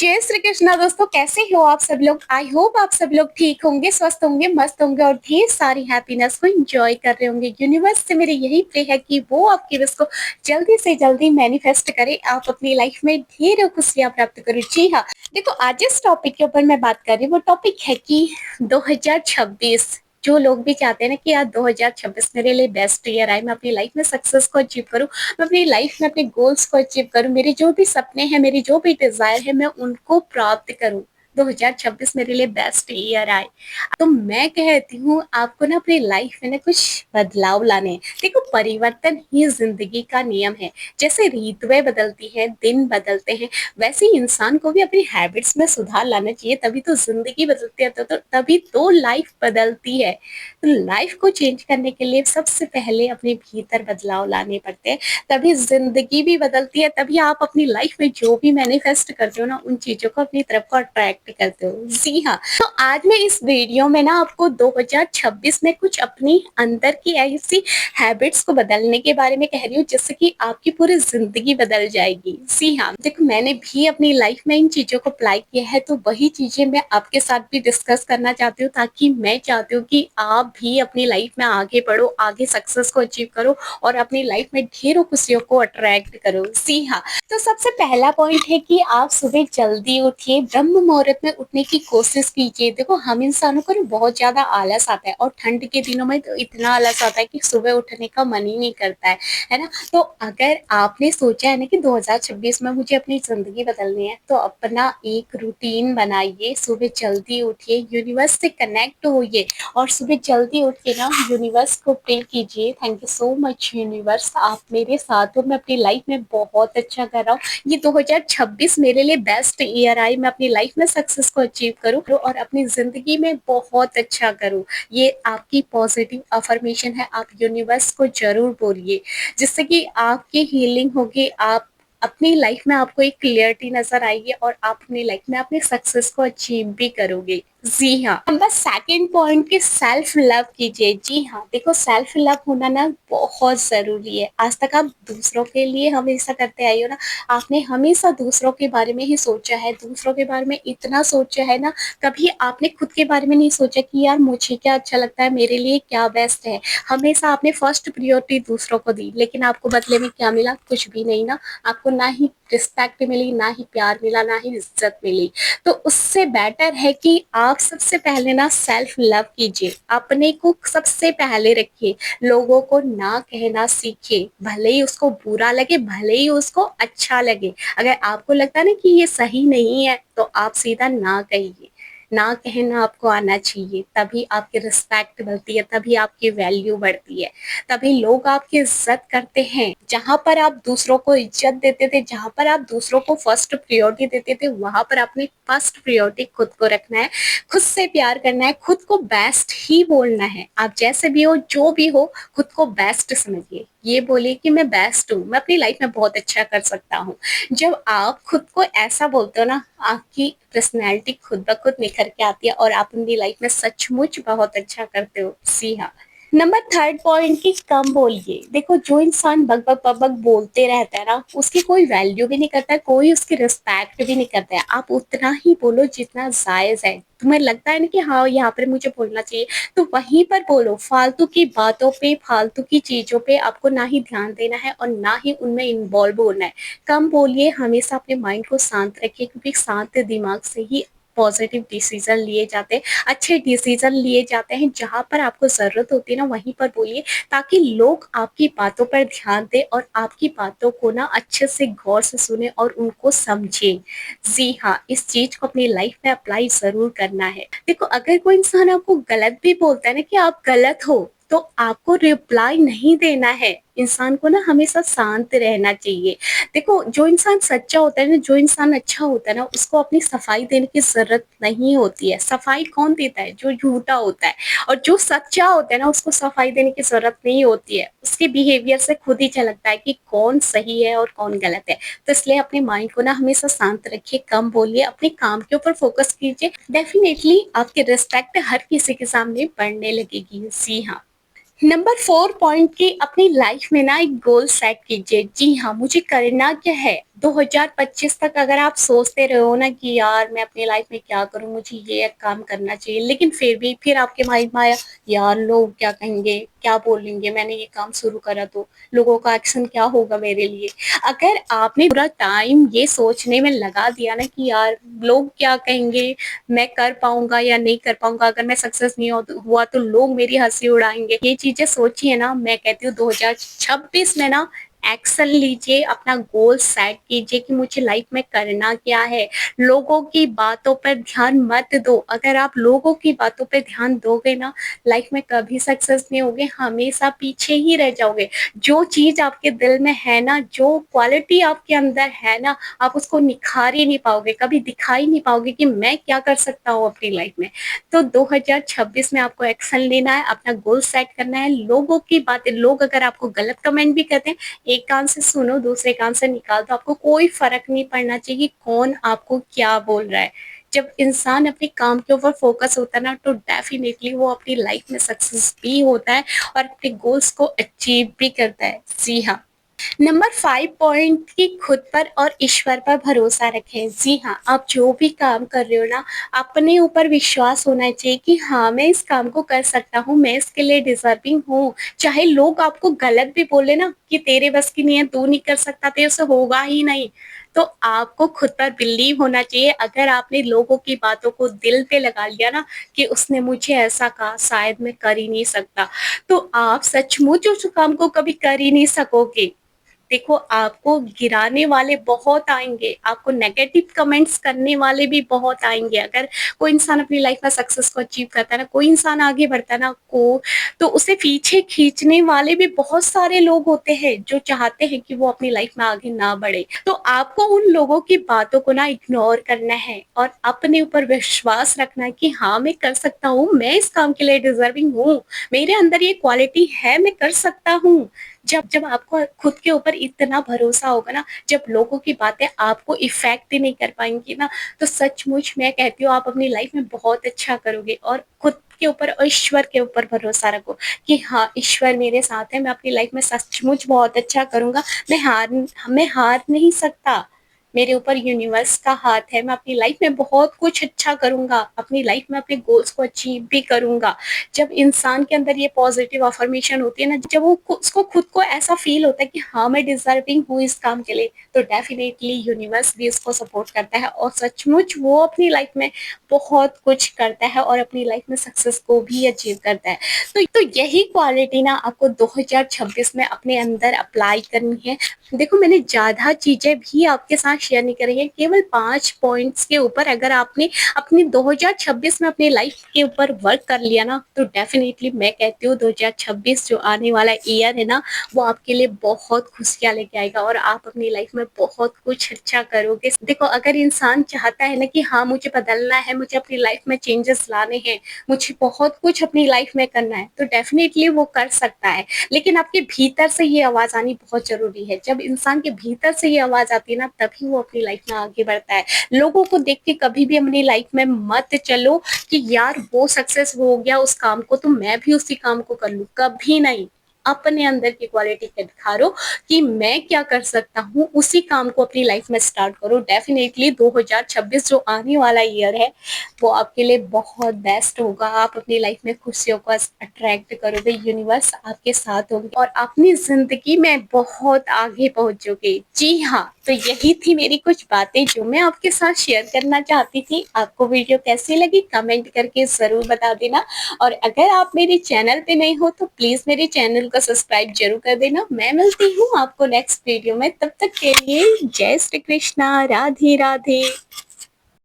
जय श्री कृष्णा दोस्तों, कैसे हो आप सब लोग। आई होप आप सब लोग ठीक होंगे, स्वस्थ होंगे, मस्त होंगे और ढेर सारी हैप्पीनेस को एंजॉय कर रहे होंगे। यूनिवर्स से मेरी यही प्रे है कि वो आपकी विश को जल्दी से जल्दी मैनिफेस्ट करे, आप अपनी लाइफ में ढेरों खुशियां प्राप्त करो। जी हाँ, देखो आज जिस टॉपिक के ऊपर मैं बात कर रही हूँ वो टॉपिक है कि 2026 जो लोग भी चाहते हैं ना कि यार 2026 मेरे लिए बेस्ट ईयर आए, मैं अपनी लाइफ में सक्सेस को अचीव करूं, मैं अपनी लाइफ में अपने गोल्स को अचीव करूं, मेरे जो भी सपने हैं, मेरी जो भी डिजायर है, मैं उनको प्राप्त करूं। 2026 मेरे लिए बेस्ट ईयर आए। तो मैं कहती हूँ आपको ना अपनी लाइफ में ना कुछ बदलाव लाने हैं। देखो परिवर्तन ही जिंदगी का नियम है। जैसे ऋतुएं बदलती हैं, दिन बदलते हैं, वैसे ही इंसान को भी अपनी हैबिट्स में सुधार लाना चाहिए, तभी तो जिंदगी बदलती है, तो तभी तो लाइफ बदलती है। तो लाइफ को चेंज करने के लिए सबसे पहले अपने भीतर बदलाव लाने पड़ते हैं, तभी जिंदगी भी बदलती है, तभी आप अपनी लाइफ में जो भी मैनिफेस्ट करते हो ना उन चीजों को अपनी तरफ को अट्रैक्ट करते हो। जी हाँ, तो आज मैं इस वीडियो में ना आपको 2026 में कुछ अपनी अंदर की ऐसी हैबिट्स को बदलने के बारे में कह रही हूँ जिससे कि आपकी पूरी जिंदगी बदल जाएगी। जी हाँ, देखो मैंने भी अपनी लाइफ में इन चीजों को अप्लाई किया है, तो वही चीजें मैं आपके साथ भी डिस्कस करना चाहती हूँ, ताकि मैं चाहती हूँ कि आप भी अपनी लाइफ में आगे बढ़ो, आगे सक्सेस को अचीव करो और अपनी लाइफ में ढेरों खुशियों को अट्रैक्ट करो। जी हाँ, तो सबसे पहला पॉइंट है कि आप सुबह जल्दी उठिए, ब्रह्म मुहूर्त में उठने की कोशिश कीजिए। देखो हम इंसानों को ना बहुत ज्यादा आलस आता है, और ठंड के दिनों में तो इतना आलस आता है कि सुबह उठने का मन ही नहीं करता है ना। तो अगर आपने सोचा है ना कि 2026 में मुझे अपनी जिंदगी बदलनी है, तो अपना एक रूटीन बनाइए, सुबह जल्दी उठिए, यूनिवर्स से कनेक्ट होइए और सुबह जल्दी उठ के ना यूनिवर्स को प्रे कीजिए, thank you so much universe, आप मेरे साथ हो, मैं अपनी लाइफ में बहुत अच्छा कर रहा हूँ, ये 2026 मेरे लिए बेस्ट ईयर आए, मैं अपनी लाइफ में सक्सेस को अचीव करूँ और अपनी जिंदगी में बहुत अच्छा करूँ। ये आपकी पॉजिटिव अफर्मेशन है, आप यूनिवर्स को जरूर बोलिए, जिससे कि आपकी हीलिंग होगी, आप अपनी लाइफ में आपको एक क्लियरिटी नजर आएगी और आप अपनी लाइफ में अपने सक्सेस को अचीव भी करोगे। जी हाँ, नंबर सेकंड पॉइंट की सेल्फ लव कीजिए। जी हाँ, देखो सेल्फ लव होना ना बहुत जरूरी है। आज तक आप दूसरों के लिए हमेशा करते आई हो ना, आपने हमेशा दूसरों के बारे में ही सोचा है, दूसरों के बारे में इतना सोचा है ना, कभी आपने खुद के बारे में नहीं सोचा कि यार मुझे क्या अच्छा लगता है, मेरे लिए क्या बेस्ट है। हमेशा आपने फर्स्ट प्रियोरिटी दूसरों को दी, लेकिन आपको बदले में क्या मिला? कुछ भी नहीं ना। आपको ना ही रिस्पेक्ट मिली, ना ही प्यार मिला, ना ही इज्जत मिली। तो उससे बेटर है कि आप सबसे पहले ना सेल्फ लव कीजिए, अपने को सबसे पहले रखिए, लोगों को ना कहना सीखिए, भले ही उसको बुरा लगे, भले ही उसको अच्छा लगे। अगर आपको लगता है ना कि ये सही नहीं है, तो आप सीधा ना कहिए। ना कहना आपको आना चाहिए, तभी आपकी रिस्पेक्ट मिलती है, तभी आपकी वैल्यू बढ़ती है, तभी लोग आपकी इज्जत करते हैं। जहां पर आप दूसरों को इज्जत देते थे, जहां पर आप दूसरों को फर्स्ट प्रायोरिटी देते थे, वहां पर अपनी फर्स्ट प्रायोरिटी खुद को रखना है, खुद से प्यार करना है, खुद को बेस्ट ही बोलना है। आप जैसे भी हो, जो भी हो, खुद को बेस्ट समझिए, ये बोलिए कि मैं बेस्ट हूँ, मैं अपनी लाइफ में बहुत अच्छा कर सकता हूँ। जब आप खुद को ऐसा बोलते हो ना, आपकी पर्सनैलिटी खुद ब खुद निखर के आती है और आप अपनी लाइफ में सचमुच बहुत अच्छा करते हो। जी हाँ, नंबर थर्ड पॉइंट की कम बोलिए। देखो जो इंसान बक बक बक बक बोलते रहता है ना, उसकी कोई वैल्यू भी नहीं करता है, कोई उसकी रिस्पेक्ट भी नहीं करता है। आप उतना ही बोलो जितना जायज है। तुम्हें लगता है ना कि हाँ यहाँ पर मुझे बोलना चाहिए, तो वहीं पर बोलो। फालतू की बातों पे, फालतू की चीजों पे आपको ना ही ध्यान देना है और ना ही उनमें इन्वॉल्व होना है। कम बोलिए, हमेशा अपने माइंड को शांत रखिए, क्योंकि शांत दिमाग से ही पॉजिटिव डिसीजन लिए जाते हैं, अच्छे डिसीजन लिए जाते हैं। जहां पर आपको जरूरत होती है ना, वहीं पर बोलिए, ताकि लोग आपकी बातों पर ध्यान दें और आपकी बातों को ना अच्छे से गौर से सुने और उनको समझें। जी हाँ, इस चीज को अपनी लाइफ में अप्लाई जरूर करना है। देखो अगर कोई इंसान आपको गलत भी बोलता है ना कि आप गलत हो, तो आपको रिप्लाई नहीं देना है। इंसान को ना हमेशा शांत रहना चाहिए। देखो जो इंसान सच्चा होता है ना, जो इंसान अच्छा होता है ना, उसको अपनी सफाई देने की जरूरत नहीं होती है। सफाई कौन देता है? जो झूठा होता है। और जो सच्चा होता है ना, उसको सफाई देने की जरूरत नहीं होती है। उसके बिहेवियर से खुद ही झलकता है कि कौन सही है और कौन गलत है। तो इसलिए अपने माइंड को ना हमेशा शांत रखिए, कम बोलिए, अपने काम के ऊपर फोकस कीजिए। डेफिनेटली आपकी रिस्पेक्ट हर किसी के सामने बढ़ने लगेगी। जी हाँ, नंबर 4 पॉइंट की अपनी लाइफ में ना एक गोल सेट कीजिए। जी हाँ, मुझे करना क्या है? 2025 तक अगर आप सोचते रहे हो ना कि यार मैं अपनी लाइफ में क्या करूँ, मुझे ये काम करना चाहिए, लेकिन फिर आपके माइंड में आया यार लोग क्या कहेंगे, क्या बोलेंगे, मैंने ये काम शुरू करा तो लोगों का एक्शन क्या होगा मेरे लिए? अगर आपने पूरा टाइम ये सोचने में लगा दिया ना कि यार लोग क्या कहेंगे, मैं कर पाऊँगा या नहीं कर पाऊँगा, अगर मैं सक्सेस नहीं हुआ तो लोग मेरी हँसी उड़ाएँगे। ये चीज़ें सोचिए ना, मैं कहती हूँ 2026 में ना एक्शन लीजिए, अपना गोल सेट कीजिए कि मुझे लाइफ में करना क्या है। लोगों की बातों पर ध्यान मत दो। अगर आप लोगों की बातों पे ध्यान दोगे ना, लाइफ में कभी सक्सेस नहीं होगे, हमेशा पीछे ही रह जाओगे। जो चीज़ आपके दिल में है ना, जो क्वालिटी आपके अंदर है ना, आप उसको निखार ही नहीं पाओगे, कभी दिखा ही नहीं पाओगे कि मैं क्या कर सकता हूँ अपनी लाइफ में। तो 2026 में आपको एक्शन लेना है, अपना गोल सेट करना है। लोगों की बातें, लोग अगर आपको गलत कमेंट भी करते हैं, एक कान से सुनो, दूसरे कान से निकाल दो। आपको कोई फ़र्क नहीं पड़ना चाहिए कौन आपको क्या बोल रहा है। जब इंसान अपने काम के ऊपर फ़ोकस होता है ना, तो डेफ़िनेटली वो अपनी लाइफ में सक्सेस भी होता है और अपने गोल्स को अचीव भी करता है। जी हाँ। नंबर 5 पॉइंट कि खुद पर और ईश्वर पर भरोसा रखें। जी हाँ, आप जो भी काम कर रहे हो ना, अपने ऊपर विश्वास होना चाहिए कि हाँ, मैं इस काम को कर सकता हूँ, मैं इसके लिए डिज़र्विंग हूँ। चाहे लोग आपको गलत भी बोले ना कि तेरे बस की नहीं है, तू नहीं कर सकता, तेरे से होगा ही नहीं। तो आपको खुद पर बिलीव होना चाहिए। अगर आपने लोगों की बातों को दिल पे लगा लिया ना कि उसने मुझे ऐसा कहा, शायद मैं कर ही नहीं सकता, तो आप सचमुच उस काम को कभी कर ही नहीं सकोगे। देखो, आपको गिराने वाले बहुत आएँगे, आपको नेगेटिव कमेंट्स करने वाले भी बहुत आएँगे। अगर कोई इंसान अपनी लाइफ में सक्सेस को अचीव करता है ना, कोई इंसान आगे बढ़ता है ना तो उसे पीछे खींचने वाले भी बहुत सारे लोग होते हैं, जो चाहते हैं कि वो अपनी लाइफ में आगे ना बढ़े। तो आपको उन लोगों की बातों को ना इग्नोर करना है और अपने ऊपर विश्वास रखना है कि हाँ, मैं कर सकता हूँ, मैं इस काम के लिए डिज़र्विंग हूँ, मेरे अंदर ये क्वालिटी है, मैं कर सकता हूँ। जब जब आपको खुद के ऊपर इतना भरोसा होगा ना, जब लोगों की बातें आपको इफ़ेक्ट ही नहीं कर पाएँगी ना, तो सचमुच मैं कहती हूँ आप अपनी लाइफ में बहुत अच्छा करोगे। और खुद के ऊपर और ईश्वर के ऊपर भरोसा रखो कि हाँ, ईश्वर मेरे साथ है, मैं अपनी लाइफ में सचमुच बहुत अच्छा करूँगा, मैं हार नहीं सकता। मेरे ऊपर यूनिवर्स का हाथ है, मैं अपनी लाइफ में बहुत कुछ अच्छा करूँगा, अपनी लाइफ में अपने गोल्स को अचीव भी करूँगा। जब इंसान के अंदर ये पॉजिटिव अफर्मेशन होती है ना, जब वो उसको खुद को ऐसा फील होता है कि हाँ, मैं डिजर्विंग हूँ इस काम के लिए, तो डेफिनेटली यूनिवर्स भी उसको सपोर्ट करता है और सचमुच वो अपनी लाइफ में बहुत कुछ करता है और अपनी लाइफ में सक्सेस को भी अचीव करता है। तो यही क्वालिटी ना आपको 2026 में अपने अंदर अप्लाई करनी है। देखो, मैंने ज़्यादा चीज़ें भी आपके साथ शेयर नहीं करी है, केवल 5 पॉइंट्स के ऊपर अगर आपने अपनी 2026 में अपनी लाइफ के ऊपर वर्क कर लिया ना, तो डेफिनेटली मैं कहती हूँ 2026 जो आने वाला ईयर है ना, वो आपके लिए बहुत खुशियाँ लेके आएगा और आप अपनी लाइफ में बहुत कुछ अच्छा करोगे। देखो, अगर इंसान चाहता है ना कि हाँ, मुझे बदलना है, मुझे अपनी लाइफ में चेंजेस लाने हैं, मुझे बहुत कुछ अपनी लाइफ में करना है, तो डेफिनेटली वो कर सकता है। लेकिन आपके भीतर से ये आवाज़ आनी बहुत ज़रूरी है। जब इंसान के भीतर से ये आवाज़ आती है ना, तभी वो अपनी लाइफ में आगे बढ़ता है। लोगों को देख के कभी भी अपनी लाइफ में मत चलो कि यार वो सक्सेस हो गया उस काम को, तो मैं भी उसी काम को कर लूँ, कभी नहीं। अपने अंदर की क्वालिटी को निखारो कि मैं क्या कर सकता हूँ, उसी काम को अपनी लाइफ में स्टार्ट करो। डेफिनेटली 2026 जो आने वाला ईयर है, वो आपके लिए बहुत बेस्ट होगा। आप अपनी लाइफ में खुशियों को अट्रैक्ट करोगे, यूनिवर्स आपके साथ होंगे और अपनी ज़िंदगी में बहुत आगे पहुँचोगे। जी हाँ, तो यही थी मेरी कुछ बातें जो मैं आपके साथ शेयर करना चाहती थी। आपको वीडियो कैसी लगी कमेंट करके ज़रूर बता देना और अगर आप मेरे चैनल पे नए हो तो प्लीज़ मेरे चैनल को सब्सक्राइब ज़रूर कर देना। मैं मिलती हूँ आपको नेक्स्ट वीडियो में, तब तक के लिए जय श्री कृष्णा, राधे राधे।